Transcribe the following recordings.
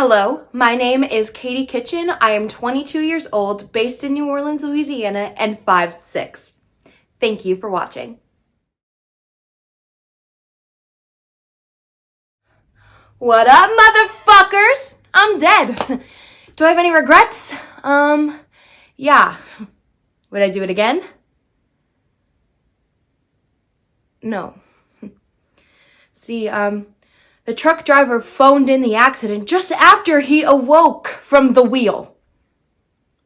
Hello, my name is Katie Kitchen. I am 22 years old, based in New Orleans, Louisiana, and 5'6". Thank you for watching. What up, motherfuckers? I'm dead. Do I have any regrets? Yeah. Would I do it again? No. See, the truck driver phoned in the accident just after he awoke from the wheel.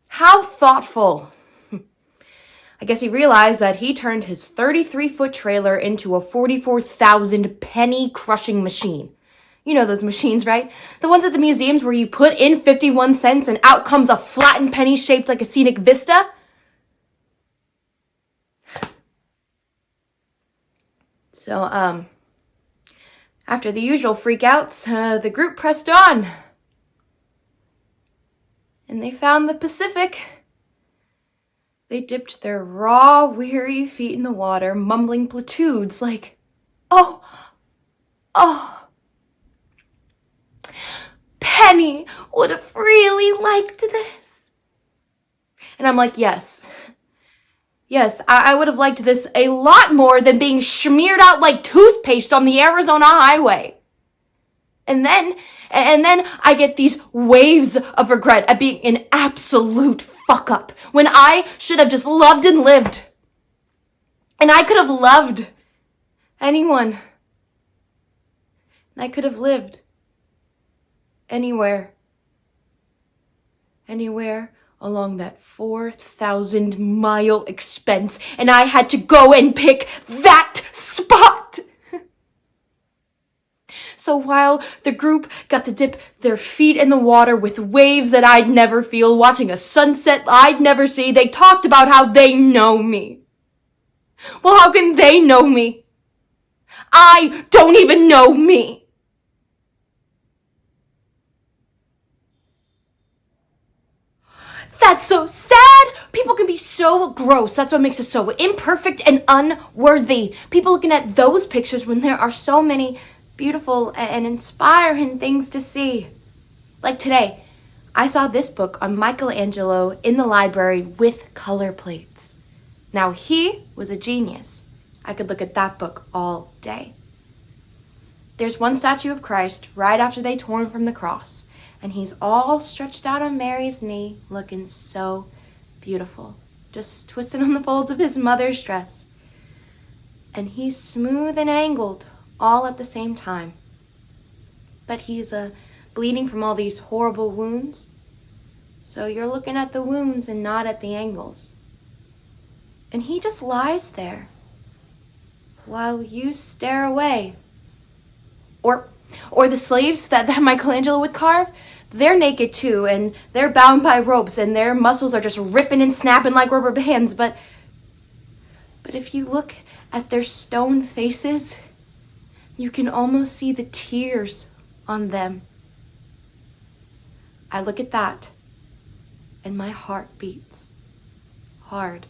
How thoughtful. I guess he realized that he turned his 33-foot trailer into a 44,000 penny crushing machine. You know those machines, right? The ones at the museums where you put in 51 cents and out comes a flattened penny shaped like a scenic vista? So, after the usual freakouts, the group pressed on. And they found the Pacific. They dipped their raw, weary feet in the water, mumbling platitudes like, oh, Penny would have really liked this. And I'm like, yes, I would have liked this a lot more than being smeared out like toothpaste on the Arizona highway. And then I get these waves of regret at being an absolute fuck up when I should have just loved and lived. And I could have loved anyone. And I could have lived anywhere along that 4,000-mile expense, and I had to go and pick that spot. So while the group got to dip their feet in the water with waves that I'd never feel, watching a sunset I'd never see, they talked about how they know me. Well, how can they know me? I don't even know me. That's so sad. People can be so gross. That's what makes us so imperfect and unworthy. People looking at those pictures when there are so many beautiful and inspiring things to see. Like today, I saw this book on Michelangelo in the library with color plates. Now he was a genius. I could look at that book all day. There's one statue of Christ right after they tore him from the cross. And he's all stretched out on Mary's knee, looking so beautiful, just twisting on the folds of his mother's dress. And he's smooth and angled all at the same time. But he's bleeding from all these horrible wounds. So you're looking at the wounds and not at the angles. And he just lies there while you stare away. Or the slaves that Michelangelo would carve, they're naked too, and they're bound by ropes, and their muscles are just ripping and snapping like rubber bands. But if you look at their stone faces, you can almost see the tears on them. I look at that, and my heart beats hard.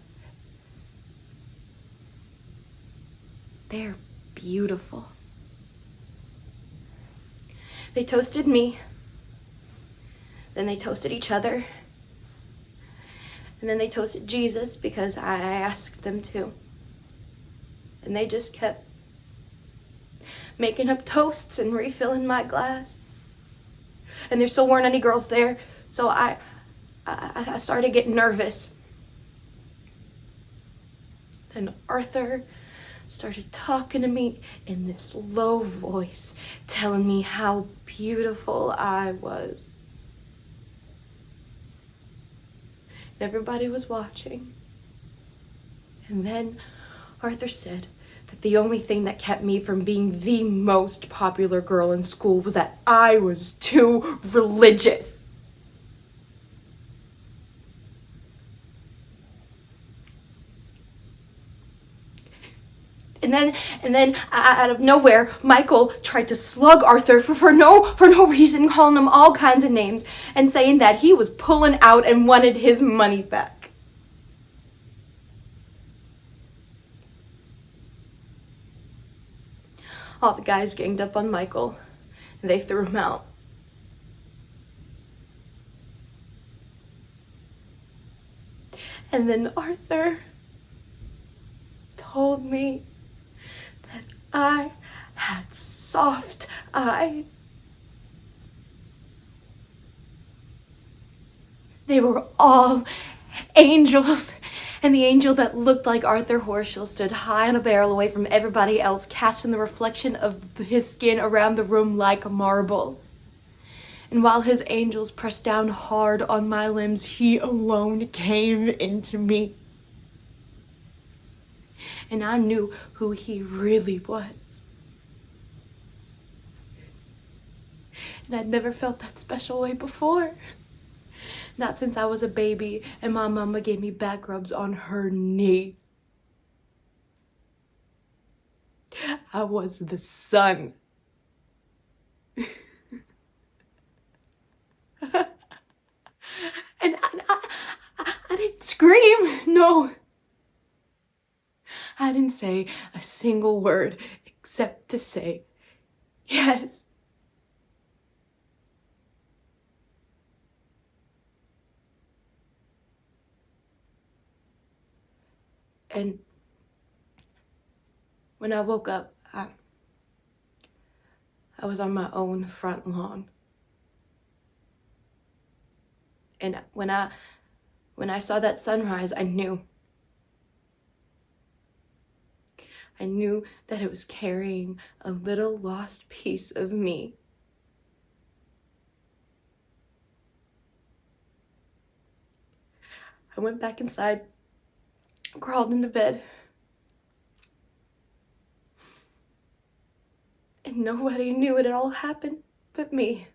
They're beautiful. They toasted me, then they toasted each other, and then they toasted Jesus because I asked them to. And they just kept making up toasts and refilling my glass. And there still weren't any girls there, so I started getting nervous. Then Arthur started talking to me in this low voice, telling me how beautiful I was. And everybody was watching. And then Arthur said that the only thing that kept me from being the most popular girl in school was that I was too religious. And then out of nowhere, Michael tried to slug Arthur for no reason, calling him all kinds of names and saying that he was pulling out and wanted his money back. All the guys ganged up on Michael and they threw him out. And then Arthur told me that I had soft eyes. They were all angels. And the angel that looked like Arthur Horshill stood high on a barrel away from everybody else, casting the reflection of his skin around the room like marble. And while his angels pressed down hard on my limbs, he alone came into me. And I knew who he really was. And I'd never felt that special way before. Not since I was a baby and my mama gave me back rubs on her knee. I was the sun. And I didn't scream, no. I didn't say a single word except to say yes. And when I woke up, I was on my own front lawn. And when I saw that sunrise, I knew that it was carrying a little lost piece of me. I went back inside, crawled into bed, and nobody knew it had all happened but me.